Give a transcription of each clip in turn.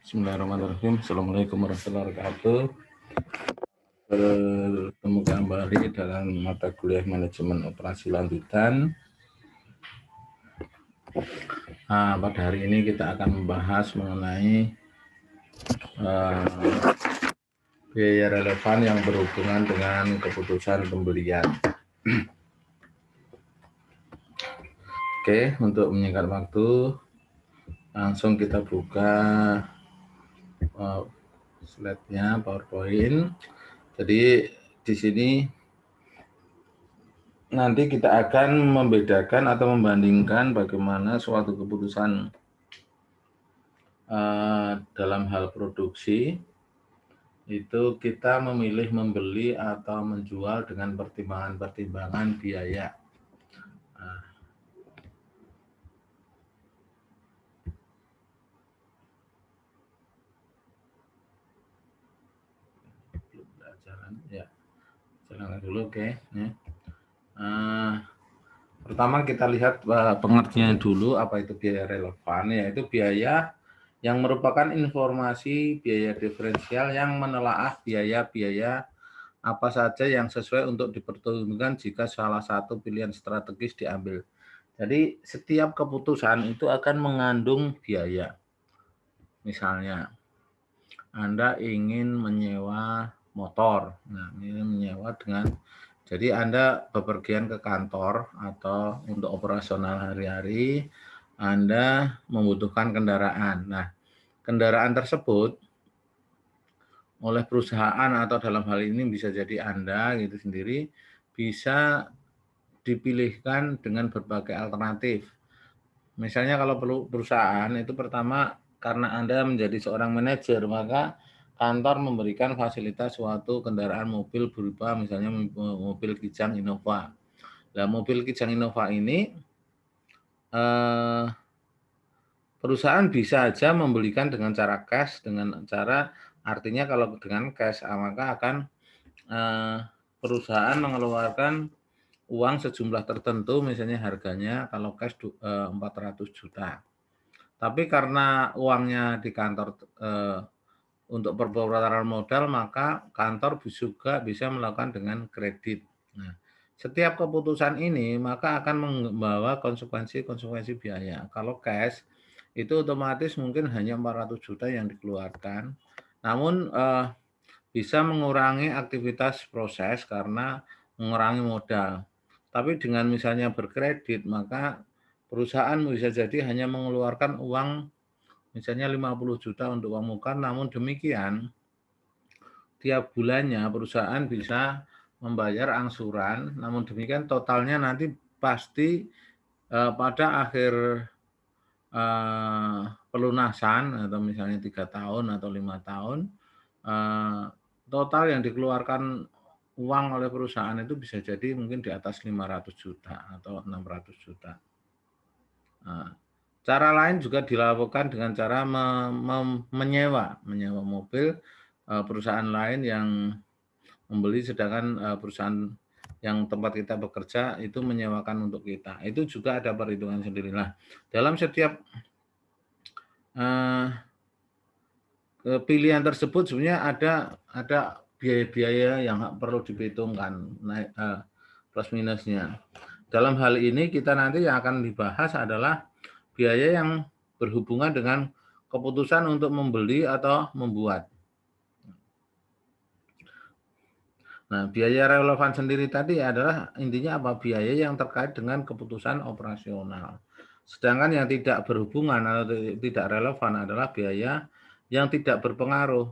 Bismillahirrahmanirrahim. Assalamualaikum warahmatullahi wabarakatuh. Bertemu kembali dalam mata kuliah manajemen operasi lanjutan. Pada hari ini kita akan membahas mengenai biaya relevan yang berhubungan dengan keputusan pembelian. Oke, untuk menyingkat waktu, langsung kita buka slide-nya PowerPoint. Jadi di sini nanti kita akan membedakan atau membandingkan bagaimana suatu keputusan dalam hal produksi itu kita memilih membeli atau menjual dengan pertimbangan-pertimbangan biaya. Jalan dulu, oke. Pertama kita lihat pengertian dulu apa itu biaya relevan, yaitu biaya yang merupakan informasi biaya diferensial yang menelaah biaya-biaya apa saja yang sesuai untuk dipertimbangkan jika salah satu pilihan strategis diambil. Jadi setiap keputusan itu akan mengandung biaya. Misalnya, Anda ingin menyewa motor. Nah, ini menyewa dengan, jadi Anda bepergian ke kantor atau untuk operasional hari-hari, Anda membutuhkan kendaraan. Nah, kendaraan tersebut oleh perusahaan atau dalam hal ini bisa jadi Anda gitu sendiri, bisa dipilihkan dengan berbagai alternatif. Misalnya kalau perusahaan itu pertama karena Anda menjadi seorang manajer, maka kantor memberikan fasilitas suatu kendaraan mobil berupa misalnya mobil Kijang Innova. Nah, mobil Kijang Innova ini perusahaan bisa saja membelikan dengan cara cash, dengan cara artinya kalau dengan cash maka akan perusahaan mengeluarkan uang sejumlah tertentu, misalnya harganya kalau cash 400 juta. Tapi karena uangnya di kantor untuk perputaran modal, maka kantor juga bisa melakukan dengan kredit. Nah, setiap keputusan ini maka akan membawa konsekuensi biaya. Kalau cash itu otomatis mungkin hanya 400 juta yang dikeluarkan, namun bisa mengurangi aktivitas proses karena mengurangi modal. Tapi dengan misalnya berkredit, maka perusahaan bisa jadi hanya mengeluarkan uang misalnya 50 juta untuk uang muka, namun demikian tiap bulannya perusahaan bisa membayar angsuran, namun demikian totalnya nanti pasti pada akhir pelunasan atau misalnya 3 tahun atau 5 tahun, total yang dikeluarkan uang oleh perusahaan itu bisa jadi mungkin di atas 500 juta atau 600 juta. Nah, cara lain juga dilakukan dengan cara menyewa mobil perusahaan lain yang membeli, sedangkan perusahaan yang tempat kita bekerja itu menyewakan untuk kita. Itu juga ada perhitungan sendiri. Nah, dalam setiap pilihan tersebut sebenarnya ada biaya-biaya yang perlu diperhitungkan, naik plus minusnya. Dalam hal ini kita nanti yang akan dibahas adalah biaya yang berhubungan dengan keputusan untuk membeli atau membuat. Nah, biaya relevan sendiri tadi adalah intinya apa? Biaya yang terkait dengan keputusan operasional. Sedangkan yang tidak berhubungan atau tidak relevan adalah biaya yang tidak berpengaruh.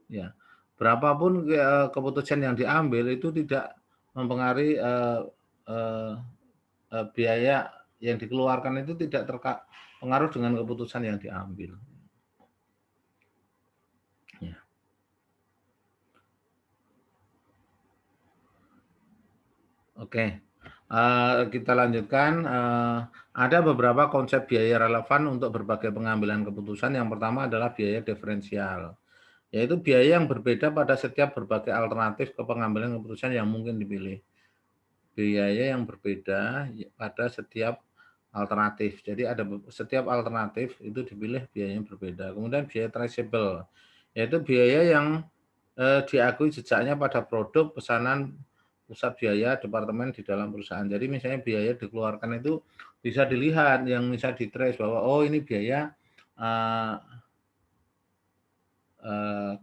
Ya, berapapun keputusan yang diambil itu tidak mempengaruhi biaya yang dikeluarkan itu tidak terpengaruh dengan keputusan yang diambil. Ya. Oke, kita lanjutkan. Ada beberapa konsep biaya relevan untuk berbagai pengambilan keputusan. Yang pertama adalah biaya diferensial, yaitu biaya yang berbeda pada setiap berbagai alternatif ke pengambilan keputusan yang mungkin dipilih. Biaya yang berbeda pada setiap alternatif. Jadi ada setiap alternatif itu dipilih biayanya berbeda. Kemudian biaya traceable, yaitu biaya yang diakui jejaknya pada produk, pesanan, pusat biaya, departemen di dalam perusahaan. Jadi misalnya biaya dikeluarkan itu bisa dilihat, yang bisa ditrace bahwa oh ini biaya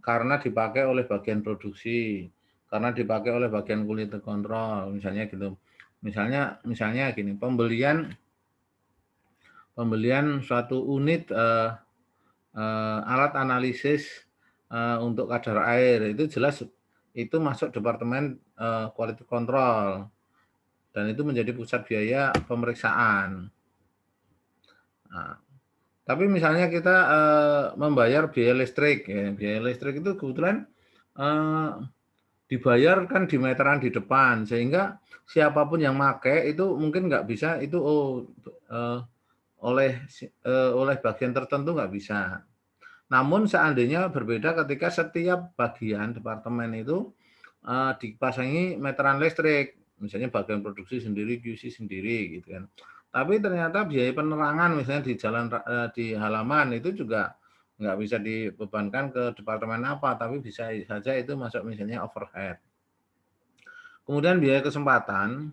karena dipakai oleh bagian produksi, karena dipakai oleh bagian quality control, misalnya gitu. Misalnya gini, pembelian suatu unit alat analisis untuk kadar air, itu jelas itu masuk departemen quality control dan itu menjadi pusat biaya pemeriksaan. Nah, tapi misalnya kita membayar biaya listrik, ya, biaya listrik itu kebetulan dibayar kan di meteran di depan, sehingga siapapun yang pakai itu mungkin nggak bisa itu oleh bagian tertentu nggak bisa. Namun seandainya berbeda ketika setiap bagian departemen itu dipasangi meteran listrik, misalnya bagian produksi sendiri, QC sendiri, gitu kan. Tapi ternyata biaya penerangan misalnya di jalan di halaman itu juga nggak bisa dibebankan ke departemen apa, tapi bisa saja itu masuk misalnya overhead. Kemudian biaya kesempatan,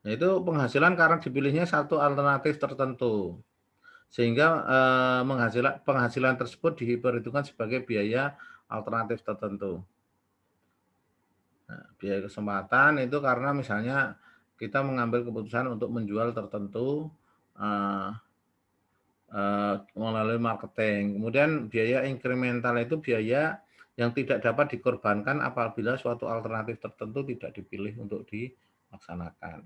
yaitu penghasilan karena dipilihnya satu alternatif tertentu, sehingga penghasilan tersebut diperhitungkan sebagai biaya alternatif tertentu. Nah, biaya kesempatan itu karena misalnya kita mengambil keputusan untuk menjual tertentu melalui marketing. Kemudian biaya incremental itu biaya yang tidak dapat dikorbankan apabila suatu alternatif tertentu tidak dipilih untuk dilaksanakan.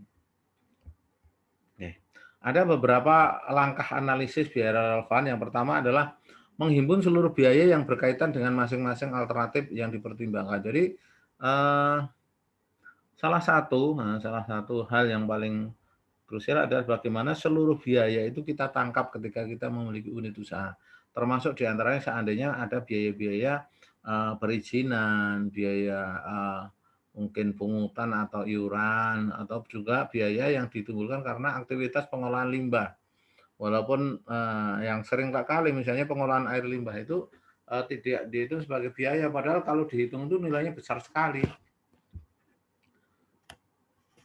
Oke. Ada beberapa langkah analisis biaya relevan. Yang pertama adalah menghimpun seluruh biaya yang berkaitan dengan masing-masing alternatif yang dipertimbangkan. Jadi salah satu hal yang paling krusial adalah bagaimana seluruh biaya itu kita tangkap ketika kita memiliki unit usaha. Termasuk diantaranya seandainya ada biaya-biaya perizinan, biaya mungkin pungutan atau iuran, atau juga biaya yang ditimbulkan karena aktivitas pengolahan limbah. Walaupun yang sering kali misalnya pengolahan air limbah itu tidak dihitung sebagai biaya, padahal kalau dihitung itu nilainya besar sekali.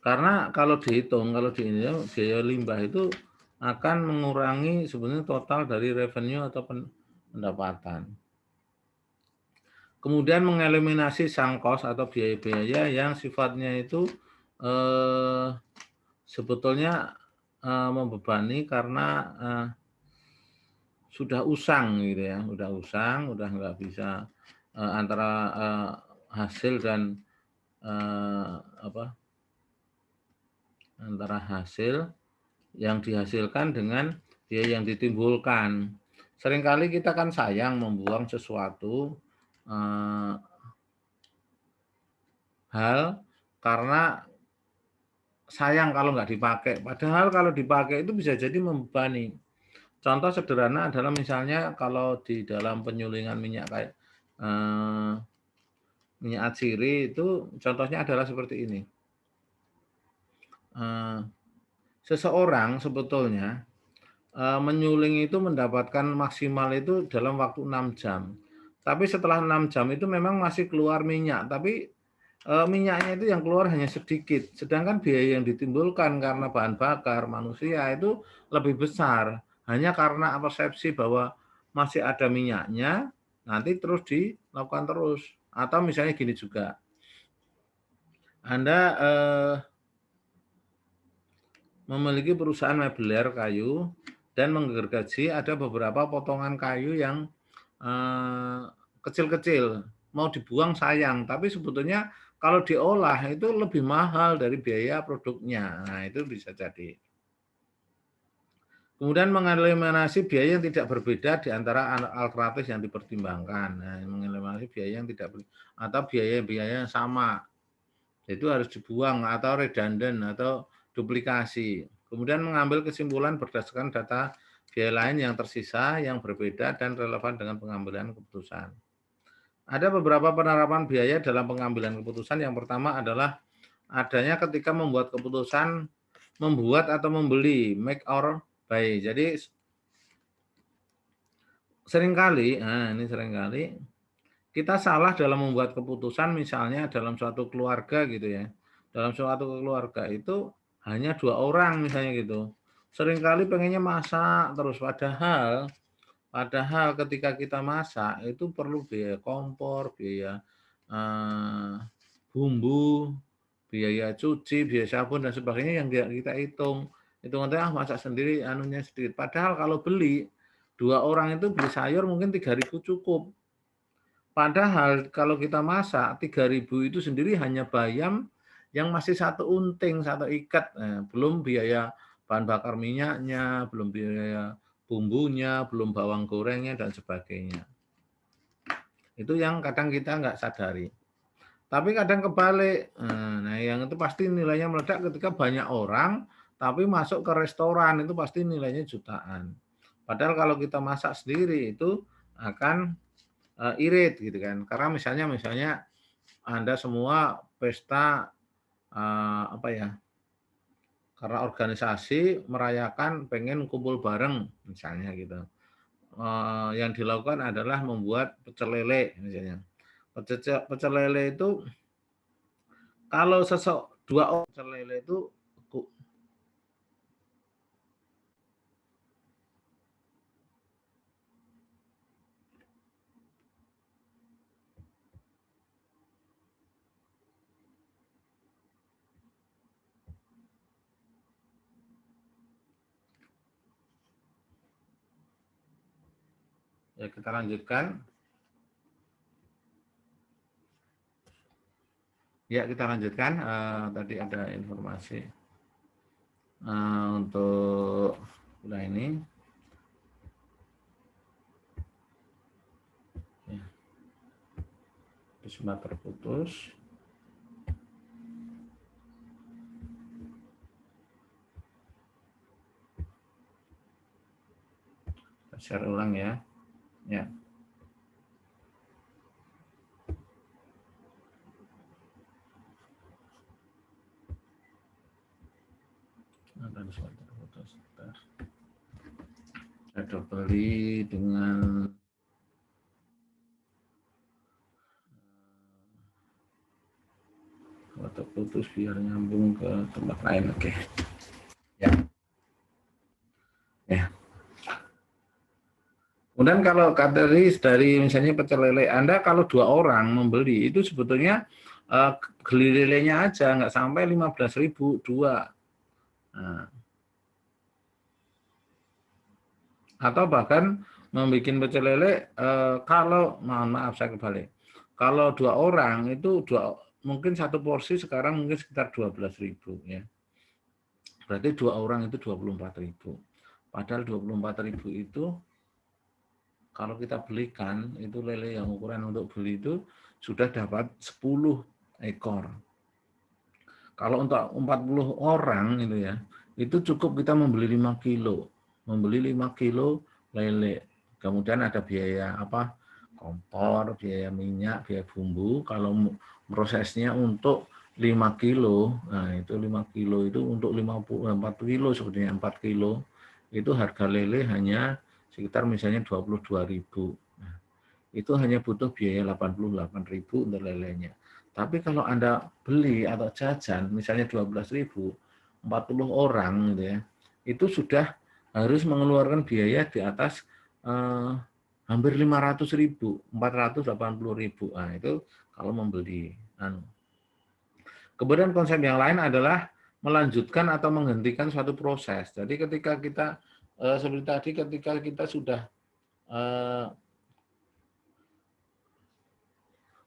Karena kalau dihitung, kalau di Indonesia biaya limbah itu akan mengurangi sebenarnya total dari revenue atau pendapatan. Kemudian mengeliminasi sunk cost atau biaya-biaya yang sifatnya itu sebetulnya membebani karena sudah usang gitu ya, udah nggak bisa antara hasil dan antara hasil yang dihasilkan dengan biaya yang ditimbulkan. Seringkali kita kan sayang membuang sesuatu hal karena sayang kalau nggak dipakai. Padahal kalau dipakai itu bisa jadi membebani. Contoh sederhana adalah misalnya kalau di dalam penyulingan minyak kayak minyak atsiri itu contohnya adalah seperti ini. Seseorang sebetulnya menyuling itu mendapatkan maksimal itu dalam waktu 6 jam. Tapi setelah 6 jam itu memang masih keluar minyak, tapi minyaknya itu yang keluar hanya sedikit. Sedangkan biaya yang ditimbulkan karena bahan bakar manusia itu lebih besar. Hanya karena persepsi bahwa masih ada minyaknya, nanti terus dilakukan terus. Atau misalnya gini juga, Anda memiliki perusahaan mebeler kayu dan menggergaji ada beberapa potongan kayu yang kecil-kecil, mau dibuang sayang, tapi sebetulnya kalau diolah itu lebih mahal dari biaya produknya. Nah, itu bisa jadi. Kemudian mengeliminasi biaya yang tidak berbeda di antara alternatif yang dipertimbangkan. Nah, mengeliminasi biaya yang tidak atau biaya-biaya yang sama. Itu harus dibuang atau redundant atau duplikasi. Kemudian mengambil kesimpulan berdasarkan data biaya lain yang tersisa, yang berbeda dan relevan dengan pengambilan keputusan. Ada beberapa penerapan biaya dalam pengambilan keputusan. Yang pertama adalah adanya ketika membuat keputusan membuat atau membeli, make or buy. Jadi seringkali, nah ini seringkali kita salah dalam membuat keputusan, misalnya dalam suatu keluarga gitu ya. Dalam suatu keluarga itu hanya 2 orang misalnya gitu. Seringkali pengennya masak terus, padahal ketika kita masak itu perlu biaya kompor, biaya bumbu, biaya cuci, biaya sabun dan sebagainya yang kita hitung. Hitungannya masak sendiri anunya sedikit. Padahal kalau beli 2 orang itu beli sayur mungkin 3.000 cukup. Padahal kalau kita masak 3.000 itu sendiri hanya bayam yang masih 1 unting, 1 ikat. Belum biaya bahan bakar minyaknya, belum biaya bumbunya, belum bawang gorengnya dan sebagainya. Itu yang kadang kita nggak sadari. Tapi kadang kebalik. Nah, yang itu pasti nilainya meledak ketika banyak orang, tapi masuk ke restoran itu pasti nilainya jutaan. Padahal kalau kita masak sendiri itu akan irit gitu kan. Karena misalnya Anda semua pesta apa ya? Karena organisasi merayakan pengen kumpul bareng misalnya gitu. Yang dilakukan adalah membuat pecel lele misalnya. Pecel lele itu kalau 2 orang pecel lele itu ya kita lanjutkan. Ya kita lanjutkan. Tadi ada informasi untuk udah ini. Ya. Sempat terputus. Share ulang ya. Ya. Ada sempat terputus. Saya beli dengan atau putus biar nyambung ke tempat lain. Oke. Ya. Ya. Kemudian kalau kategoris dari misalnya pecel lele, Anda kalau 2 orang membeli itu sebetulnya geli lelenya aja nggak sampai 15.000 2. Nah, atau bahkan membuat pecel lele kalau mohon maaf saya kebalik. Kalau 2 orang itu mungkin 1 porsi sekarang mungkin sekitar 12.000 ya. Berarti 2 orang itu 24.000. Padahal 24.000 itu kalau kita belikan itu lele yang ukuran untuk beli itu sudah dapat 10 ekor. Kalau untuk 40 orang itu ya, itu cukup kita membeli 5 kilo. Membeli 5 kilo lele. Kemudian ada biaya apa? Kompor, biaya minyak, biaya bumbu. Kalau prosesnya untuk 5 kilo, nah itu 5 kilo itu untuk 4 kilo sebetulnya 4 kilo itu harga lele hanya sekitar misalnya 22.000. Nah, itu hanya butuh biaya 88.000 untuk lelenya. Tapi kalau Anda beli atau jajan misalnya 12.000, 40 orang gitu ya, itu sudah harus mengeluarkan biaya di atas hampir 500.000, 480.000. Nah, itu kalau membeli. Kemudian konsep yang lain adalah melanjutkan atau menghentikan suatu proses. Jadi ketika kita seperti tadi ketika kita sudah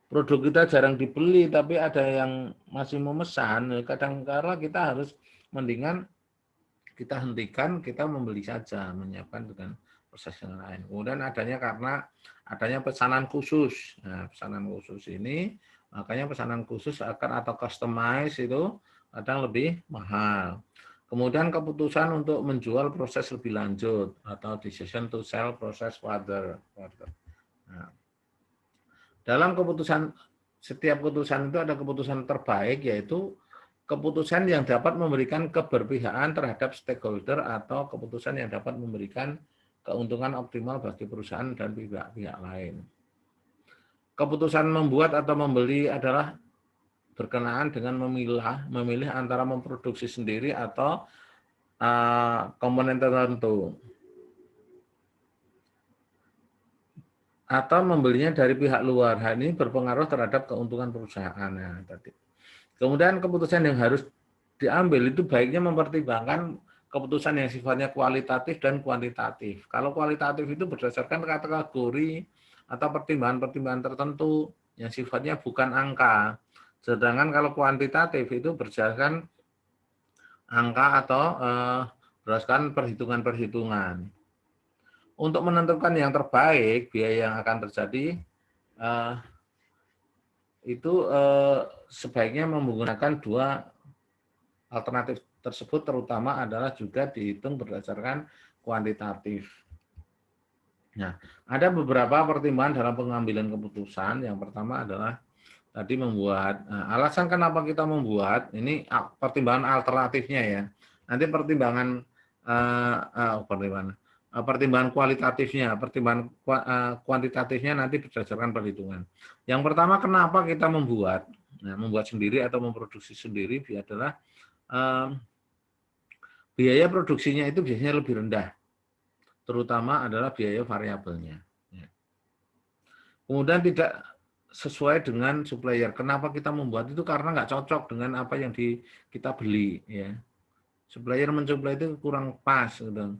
produk kita jarang dibeli tapi ada yang masih memesan, kadang-kala kita harus mendingan kita hentikan, kita membeli saja, menyiapkan dengan proses yang lain. Kemudian karena adanya pesanan khusus. Nah, pesanan khusus ini, makanya pesanan khusus akan atau customize itu kadang lebih mahal. Kemudian keputusan untuk menjual proses lebih lanjut atau decision to sell proses further. Nah, dalam keputusan, setiap keputusan itu ada keputusan terbaik yaitu keputusan yang dapat memberikan keberpihakan terhadap stakeholder atau keputusan yang dapat memberikan keuntungan optimal bagi perusahaan dan pihak-pihak lain. Keputusan membuat atau membeli adalah berkenaan dengan memilih antara memproduksi sendiri atau komponen tertentu, atau membelinya dari pihak luar. Hal ini berpengaruh terhadap keuntungan perusahaan. Ya, tadi. Kemudian keputusan yang harus diambil itu baiknya mempertimbangkan keputusan yang sifatnya kualitatif dan kuantitatif. Kalau kualitatif itu berdasarkan kategori atau pertimbangan-pertimbangan tertentu yang sifatnya bukan angka. Sedangkan kalau kuantitatif itu berdasarkan angka atau berdasarkan perhitungan-perhitungan. Untuk menentukan yang terbaik, biaya yang akan terjadi itu sebaiknya menggunakan dua alternatif tersebut, terutama adalah juga dihitung berdasarkan kuantitatif. Nah, ada beberapa pertimbangan dalam pengambilan keputusan. Yang pertama adalah tadi membuat alasan kenapa kita membuat, ini pertimbangan alternatifnya ya. Nanti pertimbangan pertimbangan kualitatifnya, pertimbangan kuantitatifnya nanti berdasarkan perhitungan. Yang pertama, kenapa kita membuat? Nah, membuat sendiri atau memproduksi sendiri adalah biaya produksinya itu biasanya lebih rendah, terutama adalah biaya variabelnya. Kemudian tidak sesuai dengan supplier. Kenapa kita membuat itu? Karena nggak cocok dengan apa yang kita beli. Ya. Supplier mensuplai itu kurang pas. Gitu.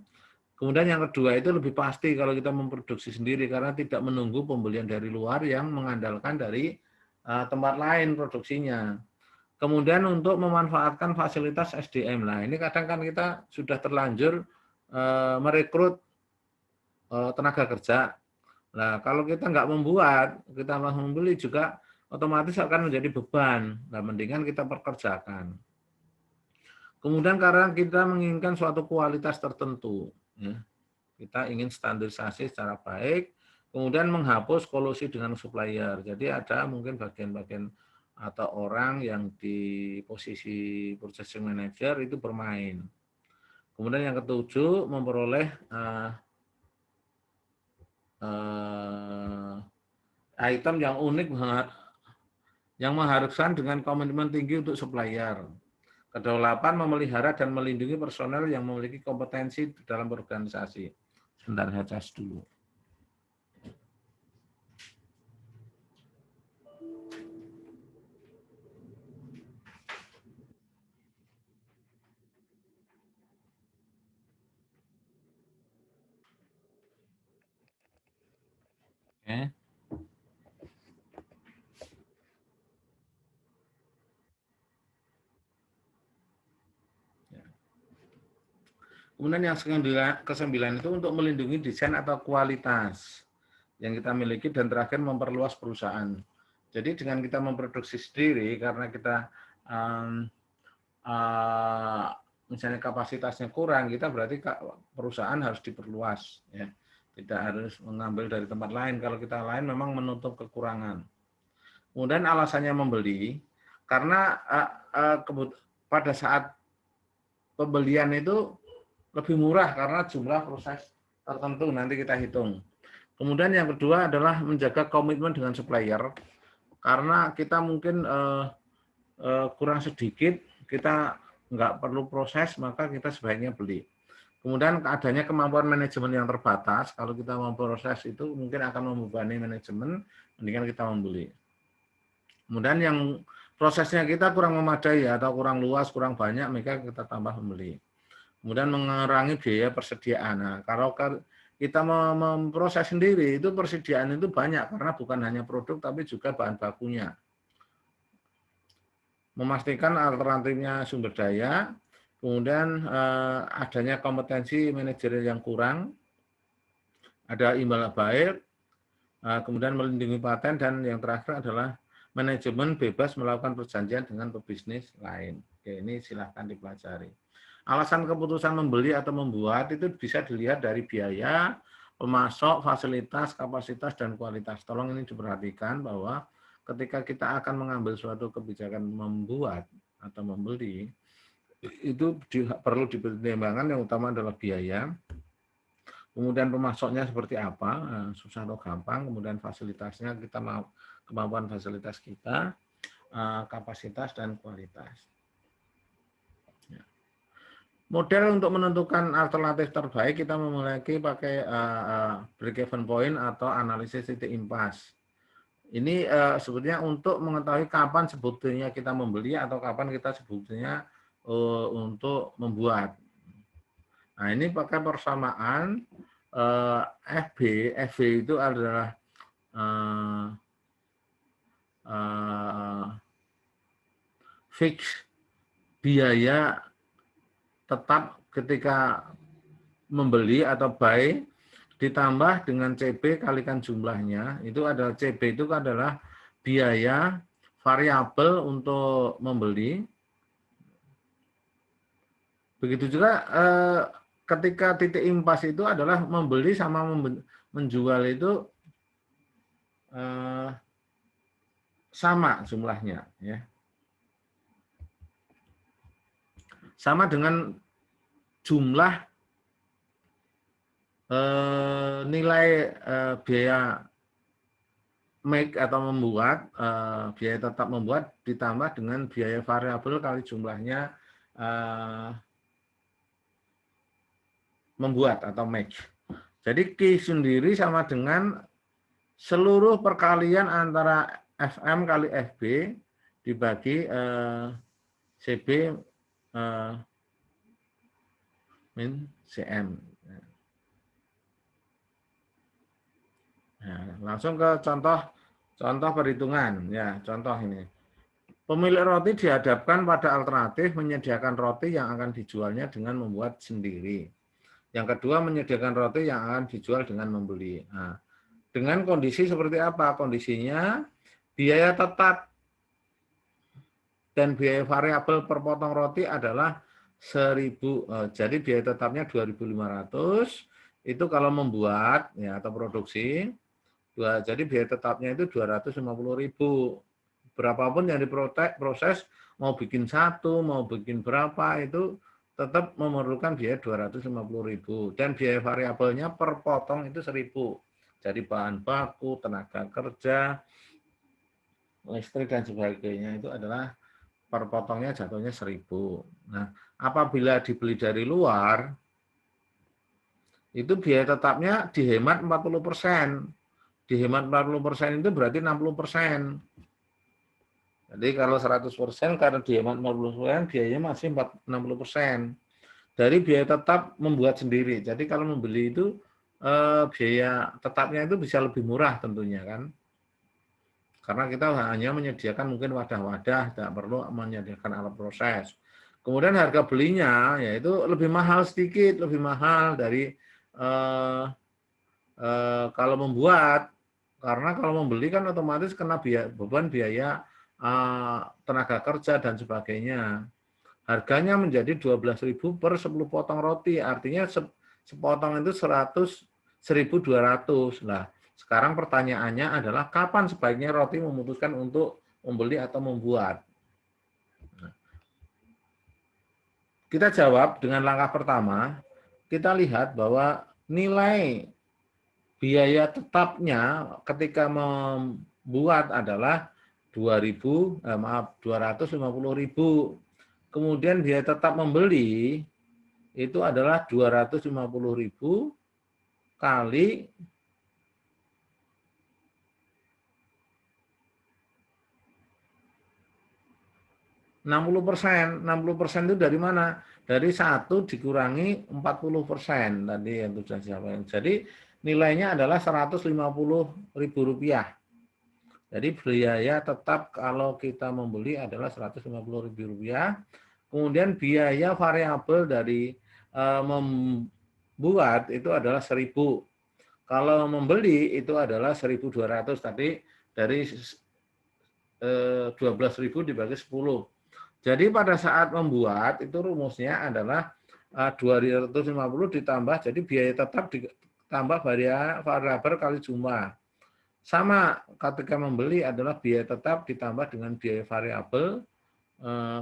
Kemudian yang kedua itu lebih pasti kalau kita memproduksi sendiri karena tidak menunggu pembelian dari luar yang mengandalkan dari tempat lain produksinya. Kemudian untuk memanfaatkan fasilitas SDM. Nah, ini kadang kan kita sudah terlanjur merekrut tenaga kerja. Nah, kalau kita nggak membuat, kita malah membeli juga otomatis akan menjadi beban. Nah, mendingan kita perkerjakan. Kemudian karena kita menginginkan suatu kualitas tertentu, ya, kita ingin standarisasi secara baik, kemudian menghapus kolusi dengan supplier. Jadi ada mungkin bagian-bagian atau orang yang di posisi purchasing manager itu bermain. Kemudian yang ketujuh, memperoleh item yang unik yang mengharuskan dengan komitmen tinggi untuk supplier. Kedaulatan memelihara dan melindungi personel yang memiliki kompetensi dalam organisasi. Sebentar, saya tes dulu. Oke. Kemudian yang ke-9 itu untuk melindungi desain atau kualitas yang kita miliki, dan terakhir memperluas perusahaan. Jadi dengan kita memproduksi sendiri karena kita misalnya kapasitasnya kurang, kita berarti perusahaan harus diperluas, ya. Tidak harus mengambil dari tempat lain. Kalau kita lain memang menutup kekurangan. Kemudian alasannya membeli karena pada saat pembelian itu lebih murah karena jumlah proses tertentu nanti kita hitung. Kemudian yang kedua adalah menjaga komitmen dengan supplier karena kita mungkin kurang sedikit, kita nggak perlu proses, maka kita sebaiknya beli. Kemudian adanya kemampuan manajemen yang terbatas, kalau kita memproses itu mungkin akan membebani manajemen, mendingan kita membeli. Kemudian yang prosesnya kita kurang memadai atau kurang luas, kurang banyak, maka kita tambah membeli. Kemudian mengurangi biaya persediaan. Nah, kalau kita memproses sendiri, itu persediaan itu banyak karena bukan hanya produk tapi juga bahan bakunya. Memastikan alternatifnya sumber daya, kemudian adanya kompetensi manajer yang kurang, ada imbal baik, kemudian melindungi paten, dan yang terakhir adalah manajemen bebas melakukan perjanjian dengan pebisnis lain. Oke, ini silahkan dipelajari. Alasan keputusan membeli atau membuat itu bisa dilihat dari biaya, pemasok, fasilitas, kapasitas, dan kualitas. Tolong ini diperhatikan bahwa ketika kita akan mengambil suatu kebijakan membuat atau membeli, itu perlu dipertimbangkan. Yang utama adalah biaya, kemudian pemasoknya seperti apa, susah atau gampang, kemudian fasilitasnya, kita mau kemampuan fasilitas kita, kapasitas dan kualitas. Model untuk menentukan alternatif terbaik kita memiliki pakai break-even point atau analisis titik impas. Ini sebetulnya untuk mengetahui kapan sebetulnya kita membeli atau kapan kita sebetulnya untuk membuat. Nah, ini pakai persamaan FB. FB itu adalah fix biaya tetap ketika membeli atau buy ditambah dengan CB kalikan jumlahnya, itu adalah CB itu adalah biaya variabel untuk membeli. Begitu juga ketika titik impas itu adalah membeli sama menjual itu sama jumlahnya, ya. Sama dengan jumlah nilai biaya make atau membuat, biaya tetap membuat ditambah dengan biaya variabel kali jumlahnya membuat atau make. Jadi Q sendiri sama dengan seluruh perkalian antara FM kali FB dibagi CB min CM. Nah, langsung ke contoh perhitungan. Ya, contoh ini. Pemilik roti dihadapkan pada alternatif menyediakan roti yang akan dijualnya dengan membuat sendiri. Yang kedua, menyediakan roti yang akan dijual dengan membeli. Nah, dengan kondisi seperti apa? Kondisinya biaya tetap dan biaya variabel per potong roti adalah 1.000. Jadi biaya tetapnya 2.500. Itu kalau membuat ya atau produksi. Jadi biaya tetapnya itu 250.000. Berapapun yang diproses, mau bikin satu, mau bikin berapa, itu tetap memerlukan biaya 250.000. Dan biaya variabelnya per potong itu 1.000. Jadi bahan baku, tenaga kerja, listrik dan sebagainya itu adalah per potongnya jatuhnya 1.000. Nah, apabila dibeli dari luar, itu biaya tetapnya dihemat 40%. Dihemat 40% itu berarti 60%. Jadi kalau 100% karena dihemat 40%, biayanya masih 60%. Dari biaya tetap membuat sendiri. Jadi kalau membeli itu biaya tetapnya itu bisa lebih murah tentunya kan. Karena kita hanya menyediakan mungkin wadah-wadah, tidak perlu menyediakan alat proses. Kemudian harga belinya yaitu lebih mahal sedikit, lebih mahal dari kalau membuat. Karena kalau membeli kan otomatis kena beban biaya tenaga kerja dan sebagainya. Harganya menjadi 12.000 per 10 potong roti, artinya sepotong itu 1.200. Nah, sekarang pertanyaannya adalah kapan sebaiknya roti memutuskan untuk membeli atau membuat? Kita jawab dengan langkah pertama, kita lihat bahwa nilai biaya tetapnya ketika membuat adalah 250.000. Kemudian biaya tetap membeli itu adalah 250.000 kali 60%. 60% itu dari mana? Dari 1 dikurangi 40% tadi yang sudah saya. Jadi nilainya adalah Rp150.000. Jadi biaya tetap kalau kita membeli adalah Rp150.000. Kemudian biaya variabel dari membuat itu adalah 1.000. Kalau membeli itu adalah 1.200. Tadi dari 12.000 dibagi 10. Jadi pada saat membuat itu rumusnya adalah 250 ditambah, jadi biaya tetap ditambah variabel kali jumlah. Sama ketika membeli adalah biaya tetap ditambah dengan biaya variabel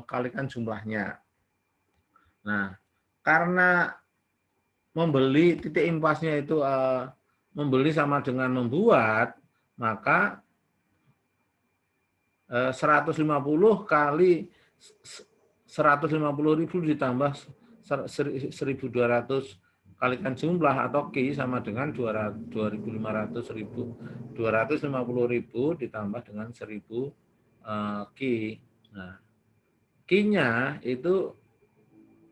kalikan jumlahnya. Nah, karena membeli titik impasnya itu membeli sama dengan membuat, maka 150 kali 150.000 ditambah 1.200 kalikan jumlah atau Q sama dengan 2.500.000. 250.000 ditambah dengan 1.000 Q. Nah, Q-nya itu,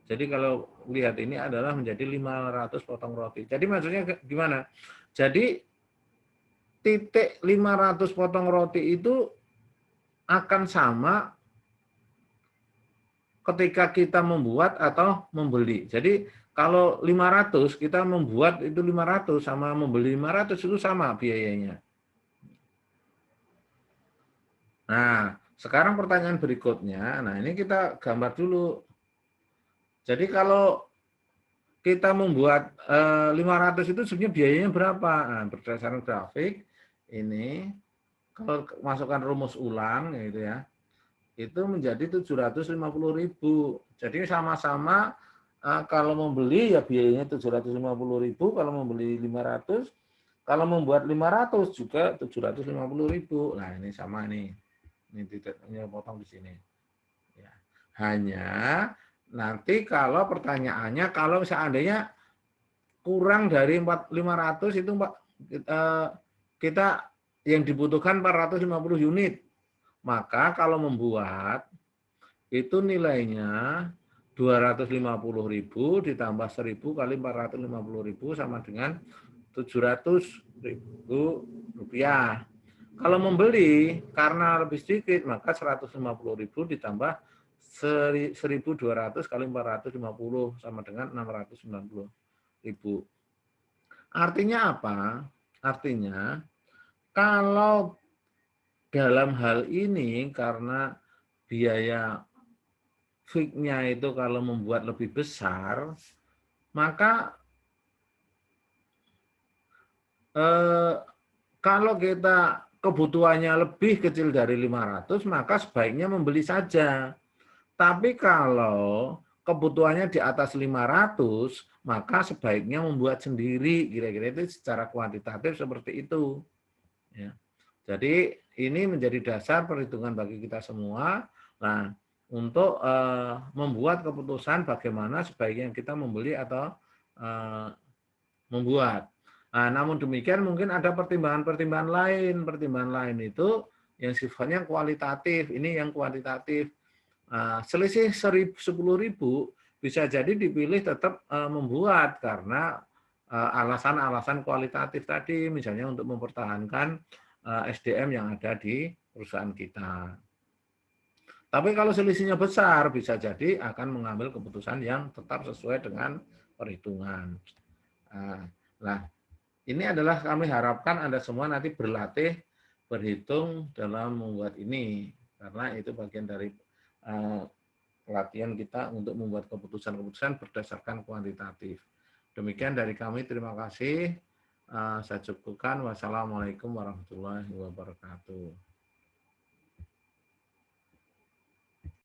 jadi kalau lihat ini adalah menjadi 500 potong roti. Jadi maksudnya gimana? Jadi titik 500 potong roti itu akan sama ketika kita membuat atau membeli. Jadi kalau 500 kita membuat itu 500 sama membeli 500 itu sama biayanya. Nah, sekarang pertanyaan berikutnya. Nah, ini kita gambar dulu. Jadi kalau kita membuat 500 itu sebenarnya biayanya berapa? Nah, berdasarkan grafik ini kalau masukkan rumus ulang gitu ya, itu menjadi 750.000. Jadi sama-sama kalau membeli ya biayanya 750.000, kalau membeli 500, kalau membuat 500 juga 750.000. Nah, ini sama nih. Ini titiknya potong di sini. Ya. Hanya nanti kalau pertanyaannya kalau seandainya kurang dari 500 itu kita yang dibutuhkan 450 unit. Maka kalau membuat itu nilainya 250.000 ditambah 1.000 kali 450.000 sama dengan 700.000 rupiah. Kalau membeli karena lebih sedikit maka 150.000 ditambah 1.200 kali 450 sama dengan 690.000. Artinya apa? Artinya kalau dalam hal ini karena biaya fixnya itu kalau membuat lebih besar, maka kalau kita kebutuhannya lebih kecil dari 500, maka sebaiknya membeli saja. Tapi kalau kebutuhannya di atas 500, maka sebaiknya membuat sendiri. Kira-kira itu secara kuantitatif seperti itu. Ya. Jadi ini menjadi dasar perhitungan bagi kita semua. Nah, untuk membuat keputusan bagaimana sebaiknya kita membeli atau membuat. Nah, namun demikian mungkin ada pertimbangan-pertimbangan lain. Pertimbangan lain itu yang sifatnya kualitatif. Ini yang kuantitatif. Selisih 10.000 bisa jadi dipilih tetap membuat karena alasan-alasan kualitatif tadi, misalnya untuk mempertahankan SDM yang ada di perusahaan kita. Tapi kalau selisihnya besar, bisa jadi akan mengambil keputusan yang tetap sesuai dengan perhitungan. Nah, ini adalah kami harapkan Anda semua nanti berlatih berhitung dalam membuat ini, karena itu bagian dari pelatihan kita untuk membuat keputusan-keputusan berdasarkan kuantitatif. Demikian dari kami, terima kasih. Saya cukupkan. Wassalamualaikum warahmatullahi wabarakatuh.